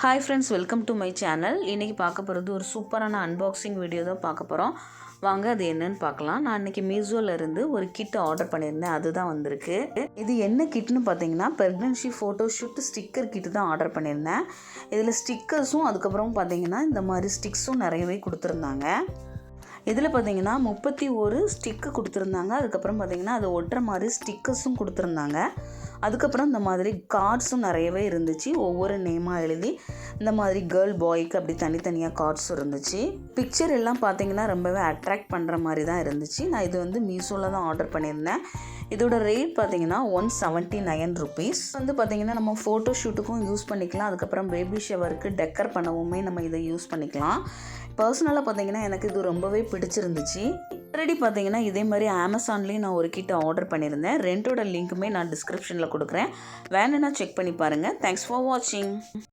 Hi friends, welcome to my channel. இன்றைக்கி பார்க்க போகிறது ஒரு சூப்பரான அன்பாக்சிங் வீடியோ தான் பார்க்க போகிறோம். வாங்க அது என்னன்னு பார்க்கலாம். நான் இன்றைக்கி மீஷோலேருந்து ஒரு கிட் ஆர்டர் பண்ணியிருந்தேன், அதுதான் வந்திருக்கு. இது என்ன கிட்னு பார்த்தீங்கன்னா ப்ரெக்னென்சி ஃபோட்டோ ஷூட் ஸ்டிக்கர் கிட்டு தான் ஆர்டர் பண்ணியிருந்தேன். இதில் ஸ்டிக்கர்ஸும் அதுக்கப்புறம் பார்த்தீங்கன்னா இந்த மாதிரி ஸ்டிக்ஸும் நிறையவே கொடுத்துருந்தாங்க. இதில் பார்த்தீங்கன்னா 31 ஸ்டிக்கு கொடுத்துருந்தாங்க. அதுக்கப்புறம் பார்த்தீங்கன்னா அது ஒட்டுற மாதிரி ஸ்டிக்கர்ஸும் கொடுத்துருந்தாங்க. அதுக்கப்புறம் இந்த மாதிரி கார்ட்ஸும் நிறையவே இருந்துச்சு. ஒவ்வொரு நேமாக எழுதி இந்த மாதிரி கேர்ள் பாய்க்கு அப்படி தனித்தனியாக கார்ட்ஸும் இருந்துச்சு. பிக்சர் எல்லாம் பார்த்தீங்கன்னா ரொம்பவே அட்ராக்ட் பண்ணுற மாதிரி தான் இருந்துச்சு. நான் இது வந்து மீஷோவில் தான் ஆர்டர் பண்ணியிருந்தேன். இதோட ரேட் பார்த்தீங்கன்னா 179 rupees. வந்து பார்த்தீங்கன்னா நம்ம ஃபோட்டோ ஷூட்டுக்கும் யூஸ் பண்ணிக்கலாம். அதுக்கப்புறம் பேபி ஷவருக்கு டெக்கர் பண்ணவுமே நம்ம இதை யூஸ் பண்ணிக்கலாம். பர்சனலாக பார்த்தீங்கன்னா எனக்கு இது ரொம்பவே பிடிச்சிருந்துச்சு. ஆல்ரெடி பார்த்தீங்கன்னா இதே மாதிரி அமேசான்லேயும் நான் ஒரு கிட்ட ஆர்டர் பண்ணியிருந்தேன். ரெண்டோட லிங்க்குமே நான் டிஸ்கிரிப்ஷனில் கொடுக்குறேன். வேணும்னா செக் பண்ணி பாருங்கள். தேங்க்ஸ் ஃபார் வாட்சிங்.